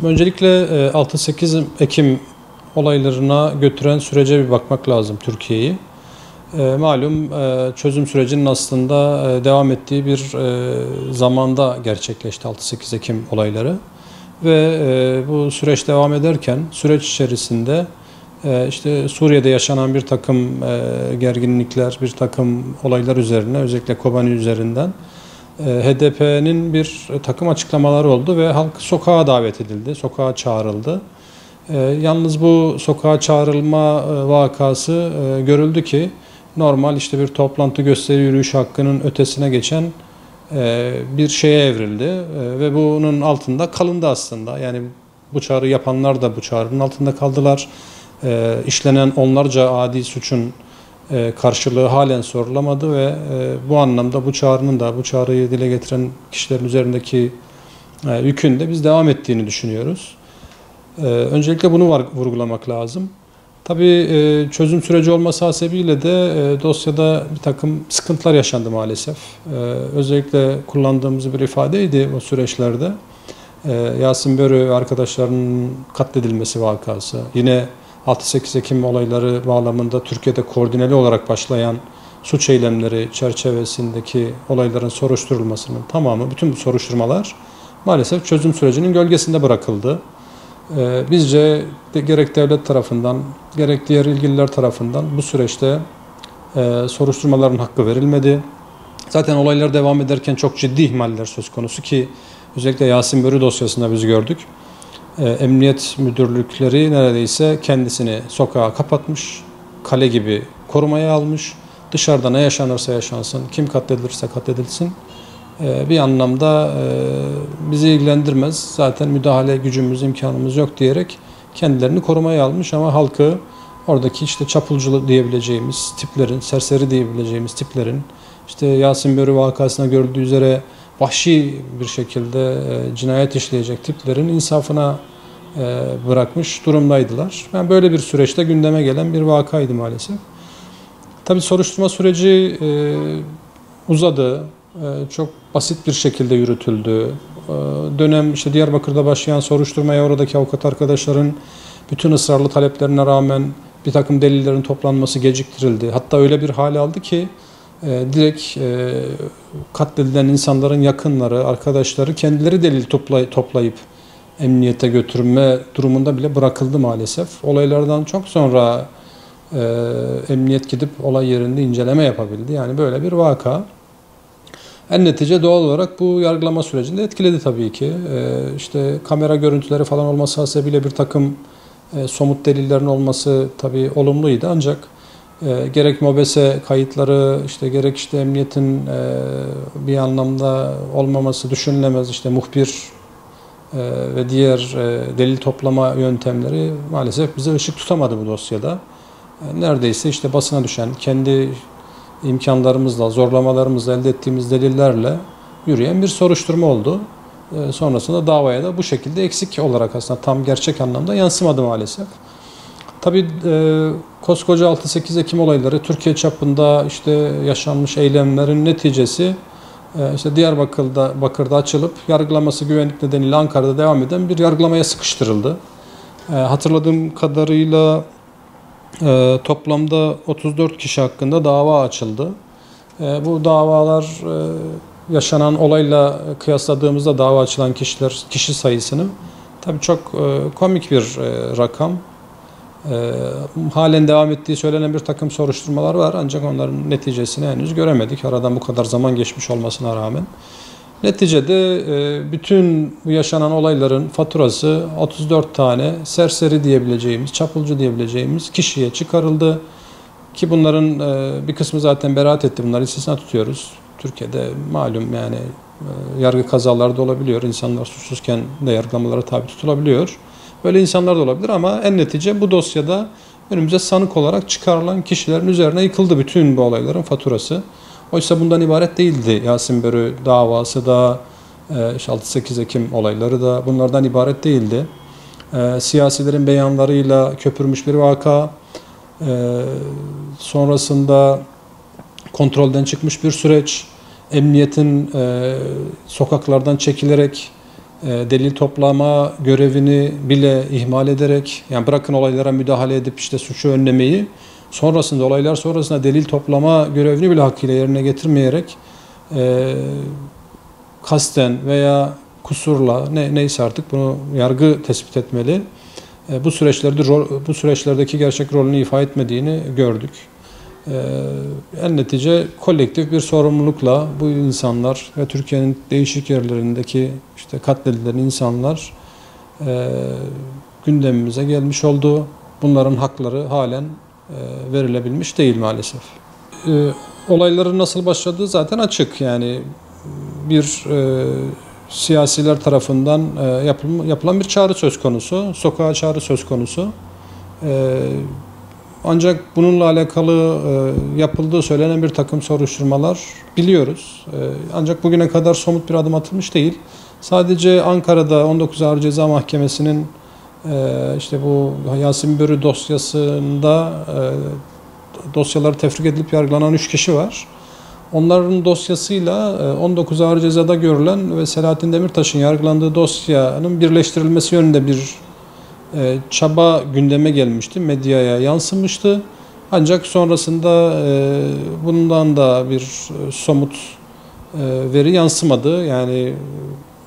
Şimdi öncelikle 6-8 Ekim olaylarına götüren sürece bir bakmak lazım Türkiye'yi. Malum çözüm sürecinin aslında devam ettiği bir zamanda gerçekleşti 6-8 Ekim olayları. Ve bu süreç devam ederken süreç içerisinde işte Suriye'de yaşanan bir takım gerginlikler, bir takım olaylar üzerine, özellikle Kobani üzerinden HDP'nin bir takım açıklamaları oldu ve halk sokağa davet edildi, sokağa çağrıldı. Yalnız bu sokağa çağrılma vakası görüldü ki normal işte bir toplantı, gösteri, yürüyüş hakkının ötesine geçen bir şeye evrildi ve bunun altında kalındı aslında. Yani bu çağrı yapanlar da bu çağrının altında kaldılar. İşlenen onlarca adi suçun karşılığı halen sorulamadı ve bu anlamda bu çağrının da, bu çağrıyı dile getiren kişilerin üzerindeki yükün de biz devam ettiğini düşünüyoruz. Öncelikle bunu vurgulamak lazım. Tabii çözüm süreci olması hasebiyle de dosyada bir takım sıkıntılar yaşandı maalesef. Özellikle kullandığımız bir ifadeydi o süreçlerde. Yasin Börü ve arkadaşlarının katledilmesi vakası, yine 6-8 Ekim olayları bağlamında Türkiye'de koordineli olarak başlayan suç eylemleri çerçevesindeki olayların soruşturulmasının tamamı, bütün bu soruşturmalar maalesef çözüm sürecinin gölgesinde bırakıldı. Bizce gerek devlet tarafından, gerek diğer ilgililer tarafından bu süreçte soruşturmaların hakkı verilmedi. Zaten olaylar devam ederken çok ciddi ihmaller söz konusu ki özellikle Yasin Börü dosyasında biz gördük. Emniyet müdürlükleri neredeyse kendisini sokağa kapatmış, kale gibi korumaya almış. Dışarıda ne yaşanırsa yaşansın, kim katledilirse katledilsin. Bir anlamda bizi ilgilendirmez. Zaten müdahale gücümüz, imkanımız yok diyerek kendilerini korumaya almış ama halkı oradaki işte çapulcu diyebileceğimiz tiplerin, serseri diyebileceğimiz tiplerin, işte Yasin Börü vakasına görüldüğü üzere vahşi bir şekilde cinayet işleyecek tiplerin insafına bırakmış durumdaydılar. Yani böyle bir süreçte gündeme gelen bir vakaydı maalesef. Tabii soruşturma süreci uzadı. Çok basit bir şekilde yürütüldü. Dönem işte Diyarbakır'da başlayan soruşturmaya oradaki avukat arkadaşların bütün ısrarlı taleplerine rağmen bir takım delillerin toplanması geciktirildi. Hatta öyle bir hale aldı ki direkt katledilen insanların yakınları, arkadaşları kendileri delil toplayıp emniyete götürme durumunda bile bırakıldı maalesef. Olaylardan çok sonra emniyet gidip olay yerinde inceleme yapabildi. Yani böyle bir vaka. En netice doğal olarak bu yargılama sürecinde etkiledi tabii ki. İşte kamera görüntüleri falan olması hasebiyle bir takım somut delillerin olması tabii olumluydu ancak gerek MOBESE kayıtları, işte gerek işte emniyetin bir anlamda olmaması düşünülemez, işte muhbir ve diğer delil toplama yöntemleri maalesef bize ışık tutamadı bu dosyada. Neredeyse işte basına düşen, kendi imkanlarımızla, zorlamalarımızla elde ettiğimiz delillerle yürüyen bir soruşturma oldu. Sonrasında davaya da bu şekilde eksik olarak aslında tam gerçek anlamda yansımadı maalesef. Tabii koskoca 6-8 Ekim olayları Türkiye çapında işte yaşanmış eylemlerin neticesi işte Diyarbakır'da açılıp yargılaması güvenlik nedeniyle Ankara'da devam eden bir yargılamaya sıkıştırıldı. Hatırladığım kadarıyla toplamda 34 kişi hakkında dava açıldı. Bu davalar yaşanan olayla kıyasladığımızda dava açılan kişi sayısını tabii çok komik bir rakam. Halen devam ettiği söylenen bir takım soruşturmalar var ancak onların neticesini henüz göremedik. Aradan bu kadar zaman geçmiş olmasına rağmen. Neticede bütün bu yaşanan olayların faturası 34 tane serseri diyebileceğimiz, çapulcu diyebileceğimiz kişiye çıkarıldı. Ki bunların bir kısmı zaten beraat etti. Bunları istisna tutuyoruz. Türkiye'de malum yani yargı kazaları da olabiliyor. İnsanlar suçsuzken de yargılamalara tabi tutulabiliyor. Böyle insanlar da olabilir ama en netice bu dosyada önümüze sanık olarak çıkarılan kişilerin üzerine yıkıldı bütün bu olayların faturası. Oysa bundan ibaret değildi. Yasin Börü davası da, 6-8 Ekim olayları da bunlardan ibaret değildi. Siyasilerin beyanlarıyla köpürmüş bir vaka, sonrasında kontrolden çıkmış bir süreç, emniyetin sokaklardan çekilerek delil toplama görevini bile ihmal ederek, yani bırakın olaylara müdahale edip işte suçu önlemeyi, sonrasında olaylar sonrasında delil toplama görevini bile hakkıyla yerine getirmeyerek kasten veya kusurla neyse artık bunu yargı tespit etmeli. Bu süreçlerdeki gerçek rolünü ifa etmediğini gördük. En netice kolektif bir sorumlulukla bu insanlar ve Türkiye'nin değişik yerlerindeki işte katledilen insanlar gündemimize gelmiş oldu. Bunların hakları halen verilebilmiş değil maalesef. Olayların nasıl başladığı zaten açık. Yani bir siyasiler tarafından yapılan bir çağrı söz konusu, sokağa çağrı söz konusu. Ancak bununla alakalı yapıldığı söylenen bir takım soruşturmalar biliyoruz. Ancak bugüne kadar somut bir adım atılmış değil. Sadece Ankara'da 19 Ağır Ceza Mahkemesi'nin işte bu Yasin Börü dosyasında dosyaları tefrik edilip yargılanan 3 kişi var. Onların dosyasıyla 19 Ağır Ceza'da görülen ve Selahattin Demirtaş'ın yargılandığı dosyanın birleştirilmesi yönünde bir çaba gündeme gelmişti, medyaya yansımıştı. Ancak sonrasında bundan da bir somut veri yansımadı. Yani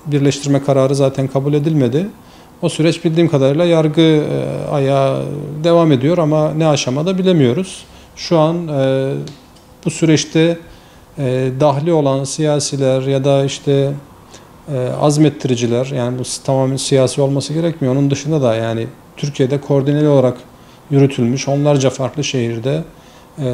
birleştirme kararı zaten kabul edilmedi. O süreç bildiğim kadarıyla yargı ayağı devam ediyor ama ne aşamada bilemiyoruz. Şu an bu süreçte dahli olan siyasiler ya da işte azmettiriciler, yani bu tamamen siyasi olması gerekmiyor. Onun dışında da yani Türkiye'de koordineli olarak yürütülmüş onlarca farklı şehirde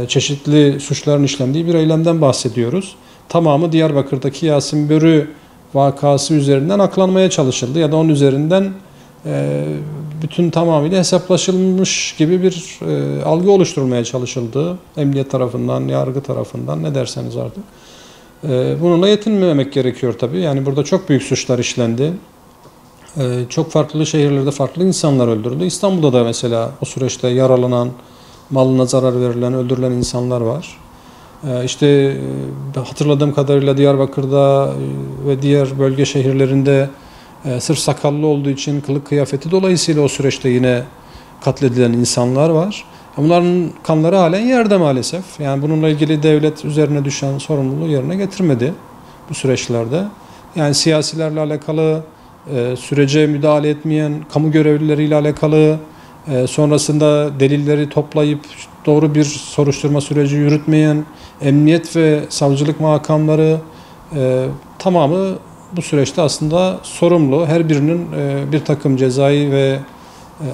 çeşitli suçların işlendiği bir eylemden bahsediyoruz. Tamamı Diyarbakır'daki Yasin Börü vakası üzerinden aklanmaya çalışıldı ya da onun üzerinden bütün tamamıyla hesaplaşılmış gibi bir algı oluşturulmaya çalışıldı. Emniyet tarafından, yargı tarafından, ne derseniz artık. Bununla yetinmemek gerekiyor tabii. Yani burada çok büyük suçlar işlendi. Çok farklı şehirlerde farklı insanlar öldürüldü. İstanbul'da da mesela o süreçte yaralanan, malına zarar verilen, öldürülen insanlar var. İşte hatırladığım kadarıyla Diyarbakır'da ve diğer bölge şehirlerinde sırf sakallı olduğu için kılık kıyafeti dolayısıyla o süreçte yine katledilen insanlar var. Bunların kanları halen yerde maalesef. Yani bununla ilgili devlet üzerine düşen sorumluluğu yerine getirmedi bu süreçlerde. Yani siyasilerle alakalı, sürece müdahale etmeyen, kamu görevlileriyle alakalı, sonrasında delilleri toplayıp doğru bir soruşturma süreci yürütmeyen emniyet ve savcılık makamları tamamı bu süreçte aslında sorumlu. Her birinin bir takım cezai ve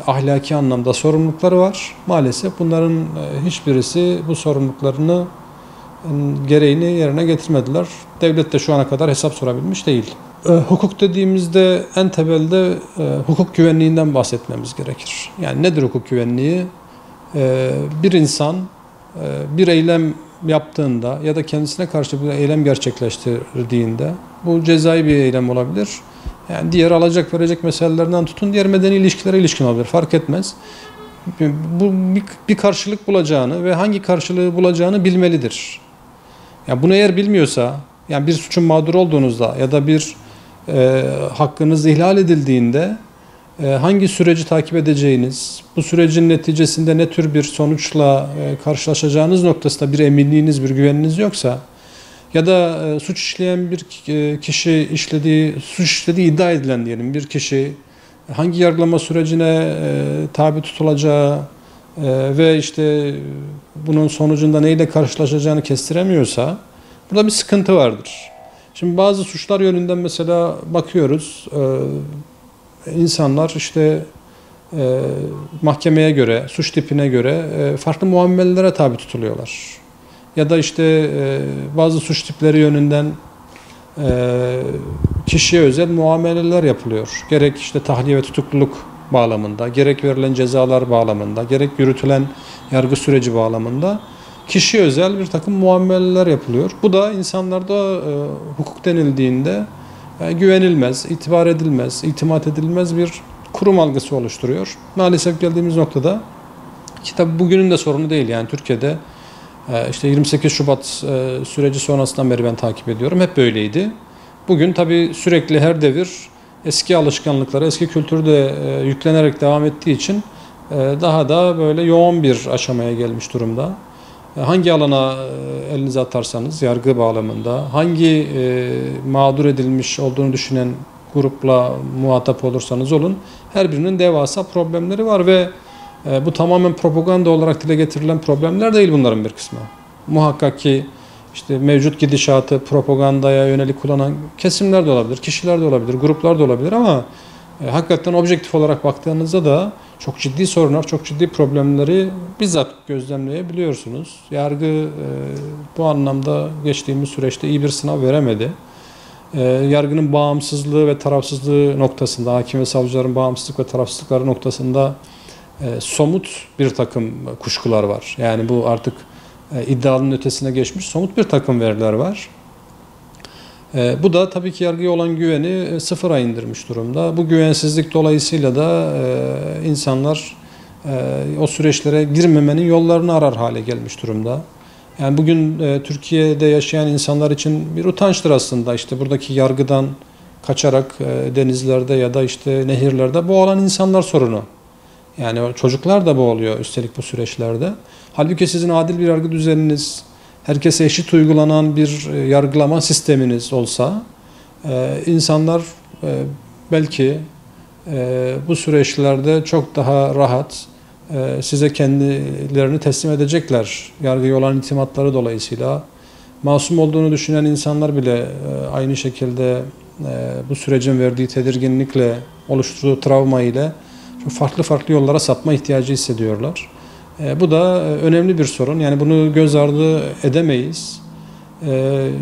ahlaki anlamda sorumlulukları var. Maalesef bunların hiçbirisi bu sorumluluklarını gereğini yerine getirmediler. Devlet de şu ana kadar hesap sorabilmiş değil. Hukuk dediğimizde en temelde hukuk güvenliğinden bahsetmemiz gerekir. Yani nedir hukuk güvenliği? Bir insan bir eylem yaptığında ya da kendisine karşı bir eylem gerçekleştirdiğinde, bu cezai bir eylem olabilir. Yani diğer alacak verecek meselelerinden tutun diğer medeni ilişkilere ilişkin olabilir. Fark etmez. Bu bir karşılık bulacağını ve hangi karşılığı bulacağını bilmelidir. Yani bunu eğer bilmiyorsa, yani bir suçun mağduru olduğunuzda ya da bir hakkınız ihlal edildiğinde hangi süreci takip edeceğiniz, bu sürecin neticesinde ne tür bir sonuçla karşılaşacağınız noktasında bir eminliğiniz, bir güveniniz yoksa ya da suç işleyen bir kişi suç işlediği iddia edilen diyelim bir kişi hangi yargılama sürecine tabi tutulacağı ve işte bunun sonucunda neyle karşılaşacağını kestiremiyorsa burada bir sıkıntı vardır. Şimdi bazı suçlar yönünden mesela bakıyoruz, insanlar işte mahkemeye göre, suç tipine göre farklı muamelelere tabi tutuluyorlar. Ya da işte bazı suç tipleri yönünden kişiye özel muameleler yapılıyor. Gerek işte tahliye ve tutukluluk bağlamında, gerek verilen cezalar bağlamında, gerek yürütülen yargı süreci bağlamında kişiye özel bir takım muameleler yapılıyor. Bu da insanlarda hukuk denildiğinde güvenilmez, itibar edilmez, itimat edilmez bir kurum algısı oluşturuyor. Maalesef geldiğimiz noktada ki tabi bugünün de sorunu değil. Yani Türkiye'de işte 28 Şubat süreci sonrasından beri ben takip ediyorum. Hep böyleydi. Bugün tabii sürekli her devir eski alışkanlıkları, eski kültürü de yüklenerek devam ettiği için daha da böyle yoğun bir aşamaya gelmiş durumda. Hangi alana elinize atarsanız yargı bağlamında, hangi mağdur edilmiş olduğunu düşünen grupla muhatap olursanız olun, her birinin devasa problemleri var ve bu tamamen propaganda olarak dile getirilen problemler değil bunların bir kısmı. Muhakkak ki işte mevcut gidişatı propagandaya yönelik kullanan kesimler de olabilir, kişiler de olabilir, gruplar da olabilir ama hakikaten objektif olarak baktığınızda da çok ciddi sorunlar, çok ciddi problemleri bizzat gözlemleyebiliyorsunuz. Yargı bu anlamda geçtiğimiz süreçte iyi bir sınav veremedi. Yargının bağımsızlığı ve tarafsızlığı noktasında, hakim ve savcıların bağımsızlık ve tarafsızlıkları noktasında somut bir takım kuşkular var. Yani bu artık iddianın ötesine geçmiş somut bir takım veriler var. Bu da tabii ki yargıya olan güveni sıfıra indirmiş durumda. Bu güvensizlik dolayısıyla da insanlar o süreçlere girmemenin yollarını arar hale gelmiş durumda. Yani bugün Türkiye'de yaşayan insanlar için bir utançtır aslında. İşte buradaki yargıdan kaçarak denizlerde ya da işte nehirlerde boğulan insanlar sorunu. Yani çocuklar da boğuluyor üstelik bu süreçlerde. Halbuki sizin adil bir yargı düzeniniz, herkese eşit uygulanan bir yargılama sisteminiz olsa insanlar belki bu süreçlerde çok daha rahat size kendilerini teslim edecekler. Yargıya olan itimatları dolayısıyla masum olduğunu düşünen insanlar bile aynı şekilde bu sürecin verdiği tedirginlikle, oluşturduğu travma ile çok farklı yollara sapma ihtiyacı hissediyorlar. Bu da önemli bir sorun. Yani bunu göz ardı edemeyiz.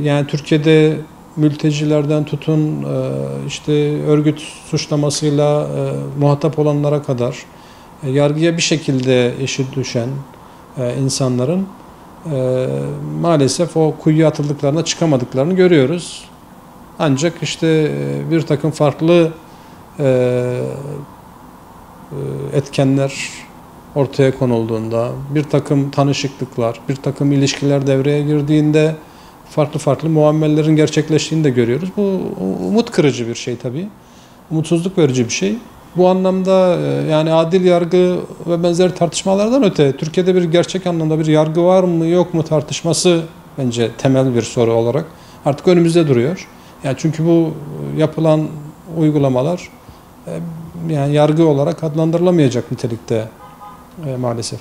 Yani Türkiye'de mültecilerden tutun işte örgüt suçlamasıyla muhatap olanlara kadar yargıya bir şekilde eşit düşen insanların maalesef o kuyuya atıldıklarına çıkamadıklarını görüyoruz. Ancak işte bir takım farklı etkenler ortaya konulduğunda, bir takım tanışıklıklar, bir takım ilişkiler devreye girdiğinde farklı muamellerin gerçekleştiğini de görüyoruz. Bu umut kırıcı bir şey tabii. Umutsuzluk verici bir şey. Bu anlamda yani adil yargı ve benzeri tartışmalardan öte Türkiye'de bir gerçek anlamda bir yargı var mı yok mu tartışması bence temel bir soru olarak artık önümüzde duruyor. Yani çünkü bu yapılan uygulamalar yani yargı olarak adlandırılamayacak nitelikte maalesef.